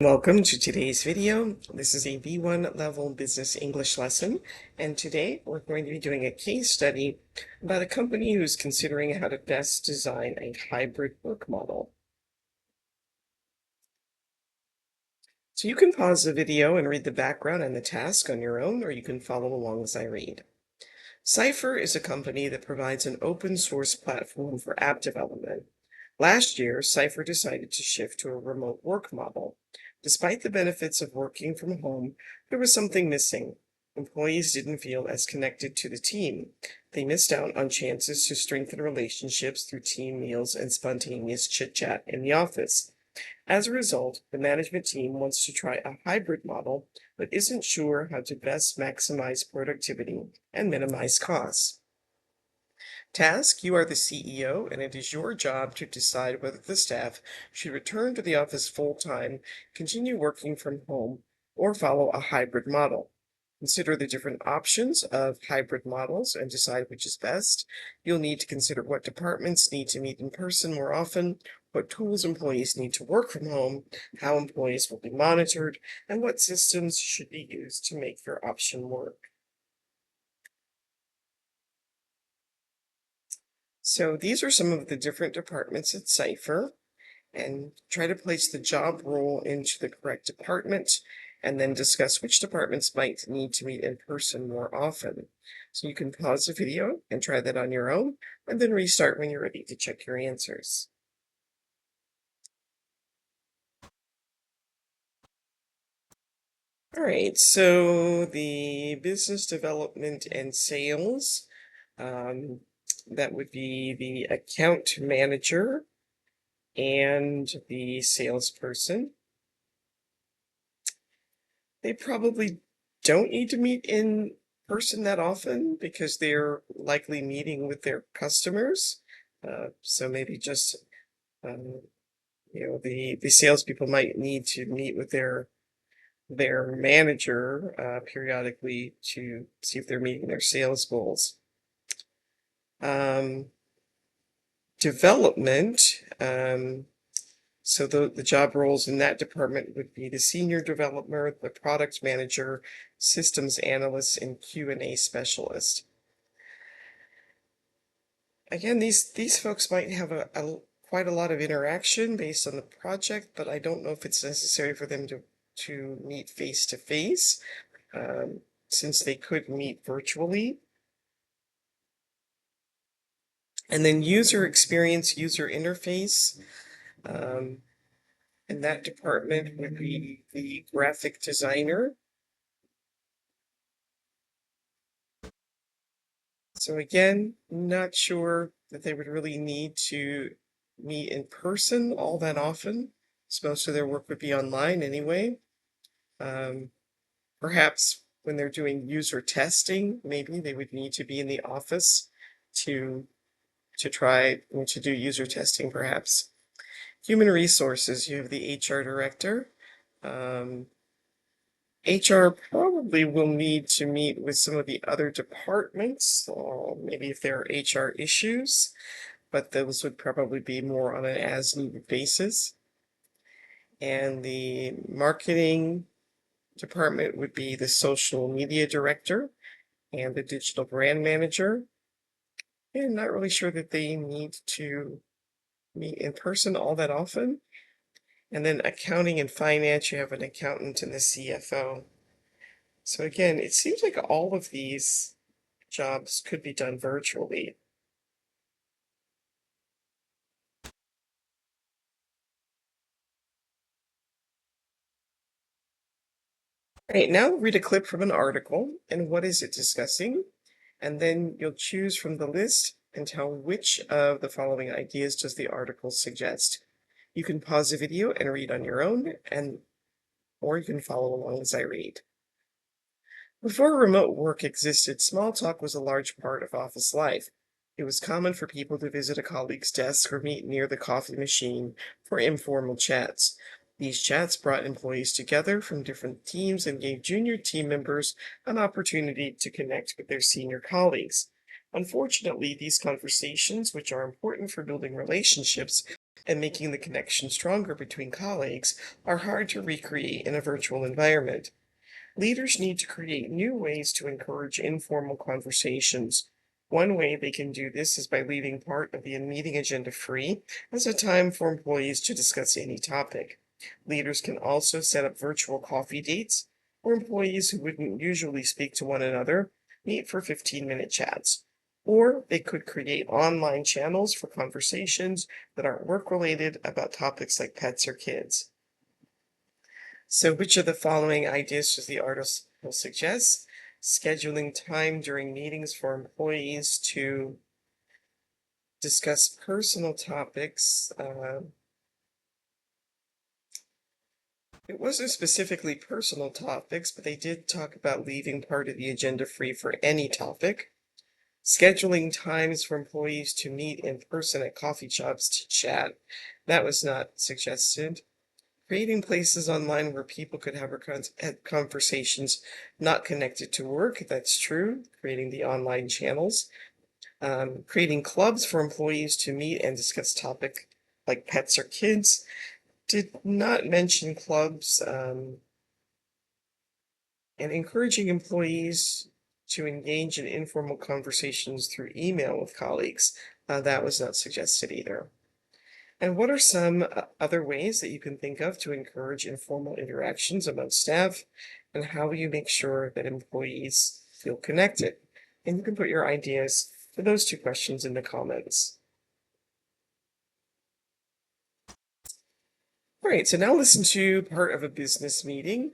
Welcome to today's video. This is a B1 level business English lesson, and today we're going to be doing a case study about a company who's considering how to best design a hybrid work model. So you can pause the video and read the background and the task on your own, or you can follow along as I read. Cipher is a company that provides an open source platform for app development. Last year, Cipher decided to shift to a remote work model. Despite the benefits of working from home, there was something missing. Employees didn't feel as connected to the team. They missed out on chances to strengthen relationships through team meals and spontaneous chit-chat in the office. As a result, the management team wants to try a hybrid model, but isn't sure how to best maximize productivity and minimize costs. Task: you are the CEO, and it is your job to decide whether the staff should return to the office full-time, continue working from home, or follow a hybrid model. Consider the different options of hybrid models and decide which is best. You'll need to consider what departments need to meet in person more often, what tools employees need to work from home, how employees will be monitored, and what systems should be used to make your option work. So these are some of the different departments at Cipher, and try to place the job role into the correct department, and then discuss which departments might need to meet in person more often. So you can pause the video and try that on your own, and then restart when you're ready to check your answers. All right, so the business development and sales, that would be the account manager and the salesperson. They probably don't need to meet in person that often because they're likely meeting with their customers. So maybe just um, the salespeople might need to meet with their manager periodically to see if they're meeting their sales goals. Development. So the job roles in that department would be the senior developer, the product manager, systems analyst, and Q&A specialist. Again, these folks might have quite a lot of interaction based on the project, but I don't know if it's necessary for them to meet face to face, since they could meet virtually. And then user experience, user interface. And that department would be the graphic designer. So again, not sure that they would really need to meet in person all that often, as most of their work would be online anyway. Perhaps when they're doing user testing, maybe they would need to be in the office to try to do user testing, perhaps. Human resources, you have the HR director. HR probably will need to meet with some of the other departments, or maybe if there are HR issues, but those would probably be more on an as-needed basis. And the marketing department would be the social media director and the digital brand manager. And not really sure that they need to meet in person all that often. And then accounting and finance, you have an accountant and the CFO. So again, it seems like all of these jobs could be done virtually. All right, now read a clip from an article, and what is it discussing? And then you'll choose from the list and tell which of the following ideas does the article suggest. You can pause the video and read on your own, or you can follow along as I read. Before remote work existed, small talk was a large part of office life. It was common for people to visit a colleague's desk or meet near the coffee machine for informal chats. These chats brought employees together from different teams and gave junior team members an opportunity to connect with their senior colleagues. Unfortunately, these conversations, which are important for building relationships, and making the connection stronger between colleagues are hard to recreate in a virtual environment. Leaders need to create new ways to encourage informal conversations. One way they can do this is by leaving part of the meeting agenda free as a time for employees to discuss any topic. Leaders can also set up virtual coffee dates where employees who wouldn't usually speak to one another meet for 15-minute chats. Or they could create online channels for conversations that aren't work related about topics like pets or kids. So which of the following ideas does the article suggest? Scheduling time during meetings for employees to discuss personal topics. It wasn't specifically personal topics, but they did talk about leaving part of the agenda free for any topic. Scheduling times for employees to meet in person at coffee shops to chat. That was not suggested. Creating places online where people could have conversations not connected to work. That's true. Creating the online channels. Creating clubs for employees to meet and discuss topics like pets or kids. Did not mention clubs. And encouraging employees to engage in informal conversations through email with colleagues. That was not suggested either. And what are some other ways that you can think of to encourage informal interactions among staff? And how will you make sure that employees feel connected? And you can put your ideas for those two questions in the comments. All right, so now listen to part of a business meeting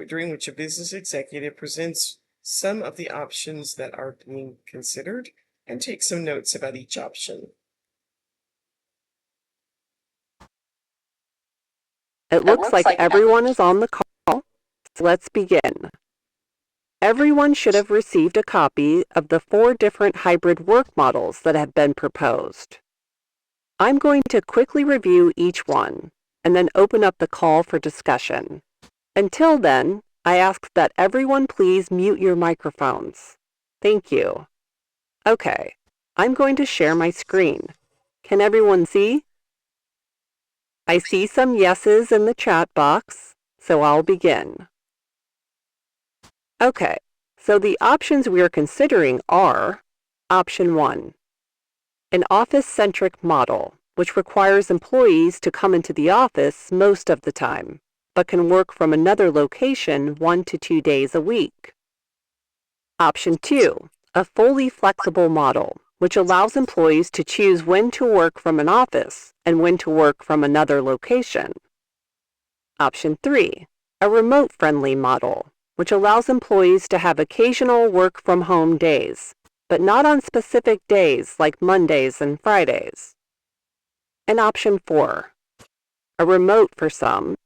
during which a business executive presents some of the options that are being considered and take some notes about each option. It looks like everyone is on the call, so let's begin. Everyone should have received a copy of the 4 different hybrid work models that have been proposed. I'm going to quickly review each one and then open up the call for discussion. Until then, I ask that everyone please mute your microphones. Thank you. Okay, I'm going to share my screen. Can everyone see? I see some yeses in the chat box, so I'll begin. Okay, so the options we are considering are Option 1, an office-centric model, which requires employees to come into the office most of the time, but can work from another location 1 to 2 days a week. Option 2, a fully flexible model, which allows employees to choose when to work from an office and when to work from another location. Option 3, a remote-friendly model, which allows employees to have occasional work-from-home days, but not on specific days like Mondays and Fridays. And Option 4, a remote for some,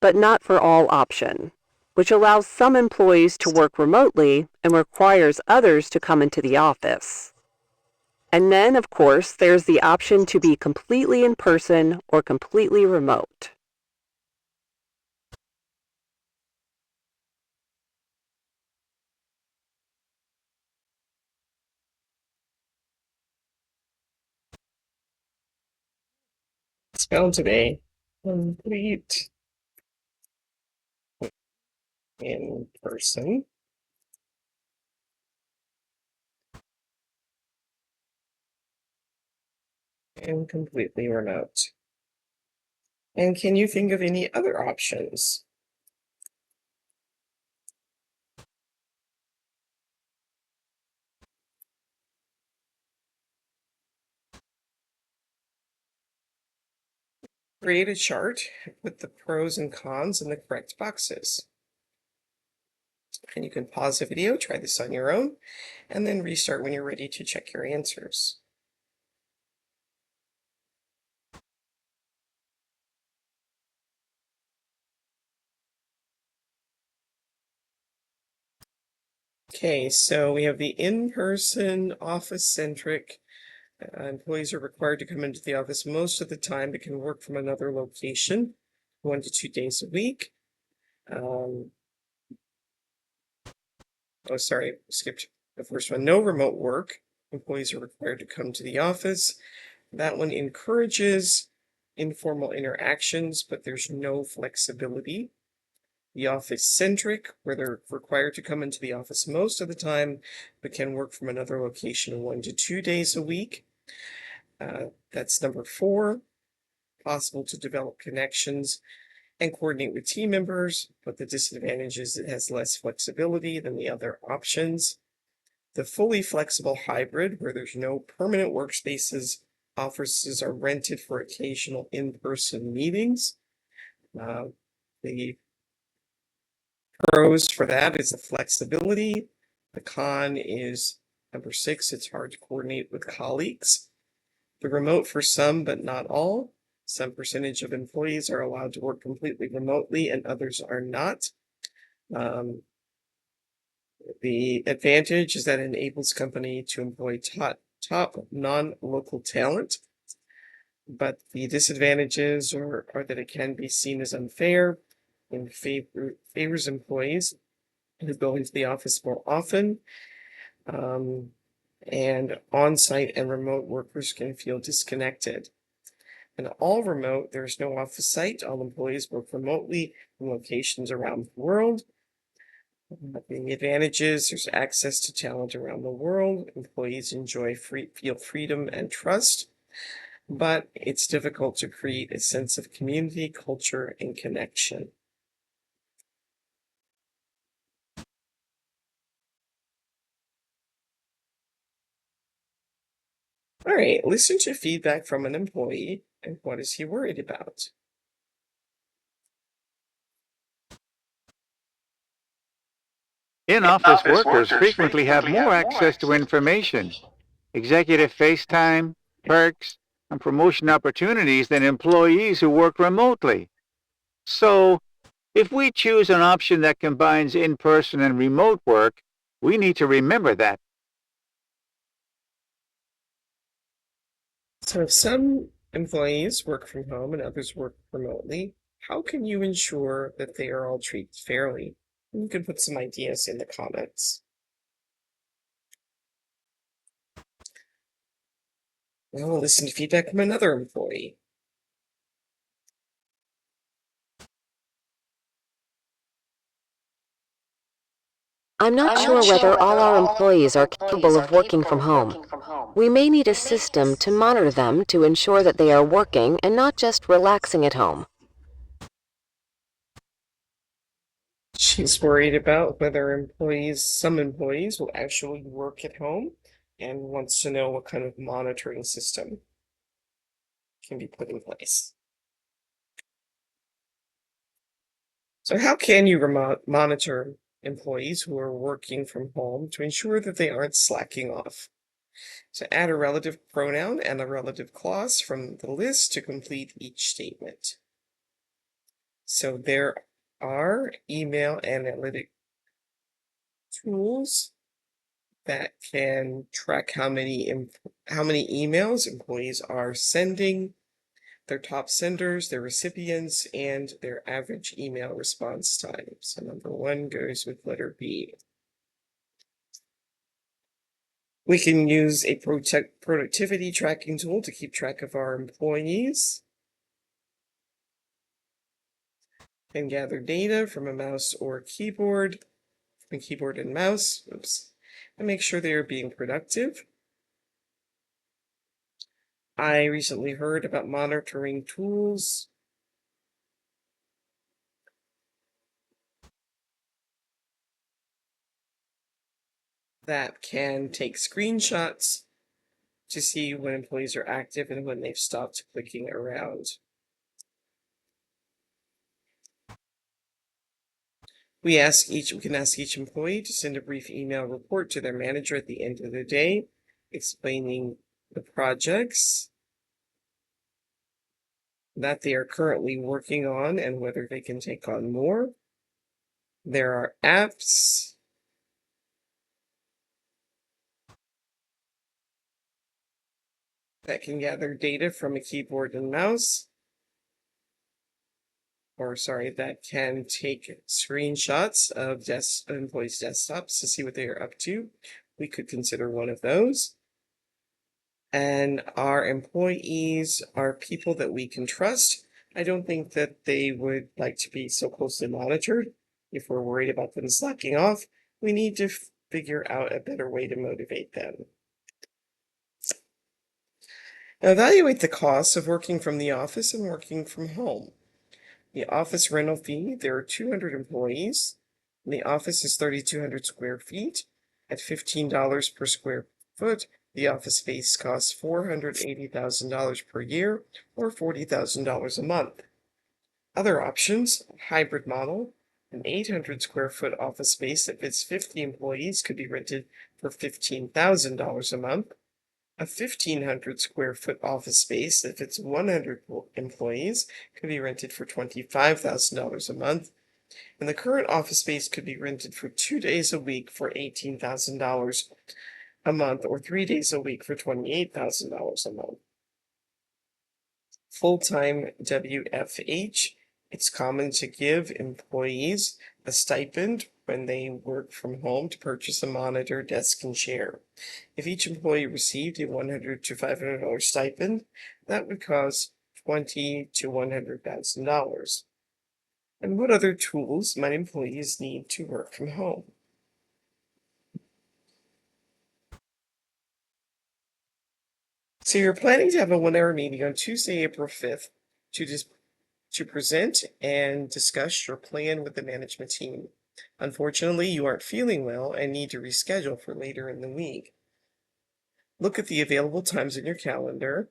but not for all option, which allows some employees to work remotely and requires others to come into the office. And then, of course, there's the option to be completely in person or completely remote. It's bound to be complete in person and completely remote. And can you think of any other options? Create a chart with the pros and cons in the correct boxes. And you can pause the video, try this on your own, and then restart when you're ready to check your answers. Okay, so we have the in-person, office-centric. Employees are required to come into the office most of the time, but can work from another location 1 to 2 days a week. Skipped the first one. No remote work. Employees are required to come to the office. That one encourages informal interactions, but there's no flexibility. The office-centric, where they're required to come into the office most of the time, but can work from another location 1 to 2 days a week. That's number 4. Possible to develop connections and coordinate with team members, but the disadvantage is it has less flexibility than the other options. The fully flexible hybrid, where there's no permanent workspaces, offices are rented for occasional in-person meetings. The pros for that is the flexibility. The con is number 6, it's hard to coordinate with colleagues. The remote for some, but not all. Some percentage of employees are allowed to work completely remotely and others are not. The advantage is that it enables company to employ top non-local talent, but the disadvantages are that it can be seen as unfair and favors employees who go into the office more often, and on-site and remote workers can feel disconnected. And all remote, there's no office site. All employees work remotely from locations around the world. The advantages, there's access to talent around the world. Employees feel freedom and trust, but it's difficult to create a sense of community, culture, and connection. All right, listen to feedback from an employee and what is he worried about? In-office workers frequently have more access to information, executive FaceTime, perks, and promotion opportunities than employees who work remotely. So, if we choose an option that combines in-person and remote work, we need to remember that. So if some employees work from home and others work remotely, how can you ensure that they are all treated fairly? You can put some ideas in the comments. Now we'll listen to feedback from another employee. I'm not sure whether all our employees are capable of working from home. We may need a system to monitor them to ensure that they are working and not just relaxing at home. She's worried about whether some employees will actually work at home and wants to know what kind of monitoring system can be put in place. So how can you monitor employees who are working from home to ensure that they aren't slacking off? So add a relative pronoun and a relative clause from the list to complete each statement. So there are email analytic tools that can track how many emails employees are sending, their top senders, their recipients, and their average email response time. So number 1 goes with letter B. We can use a productivity tracking tool to keep track of our employees and gather data from a mouse or keyboard, from a keyboard and mouse, and make sure they are being productive. I recently heard about monitoring tools that can take screenshots to see when employees are active and when they've stopped clicking around. We can ask each employee to send a brief email report to their manager at the end of the day, explaining the projects that they are currently working on and whether they can take on more. There are apps that can gather data from a keyboard and mouse, that can take screenshots of employees' desktops to see what they are up to. We could consider one of those. and our employees are people that we can trust. I don't think that they would like to be so closely monitored. If we're worried about them slacking off, we need to figure out a better way to motivate them. Now, evaluate the costs of working from the office and working from home. The office rental fee, there are 200 employees. The office is 3,200 square feet. At $15 per square foot, the office space costs $480,000 per year or $40,000 a month. Other options, hybrid model, an 800 square foot office space that fits 50 employees could be rented for $15,000 a month. A 1,500 square foot office space that fits 100 employees could be rented for $25,000 a month, and the current office space could be rented for 2 days a week for $18,000 a month or 3 days a week for $28,000 a month. Full-time WFH, it's common to give employees a stipend when they work from home to purchase a monitor, desk, and chair. If each employee received a $100 to $500 stipend, that would cost $20,000 to $100,000. And what other tools might employees need to work from home? So you're planning to have a 1-hour meeting on Tuesday, April 5th to present and discuss your plan with the management team. Unfortunately, you aren't feeling well and need to reschedule for later in the week. Look at the available times in your calendar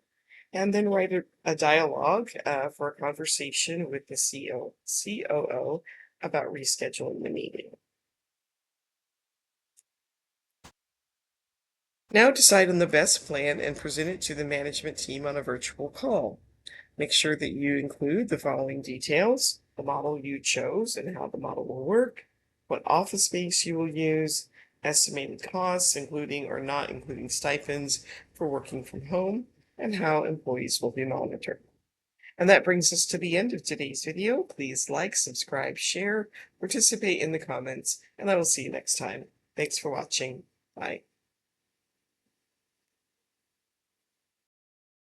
and then write a dialogue for a conversation with the COO about rescheduling the meeting. Now decide on the best plan and present it to the management team on a virtual call. Make sure that you include the following details: the model you chose and how the model will work, what office space you will use, estimated costs, including or not including stipends for working from home, and how employees will be monitored. And that brings us to the end of today's video. Please like, subscribe, share, participate in the comments, and I will see you next time. Thanks for watching. Bye.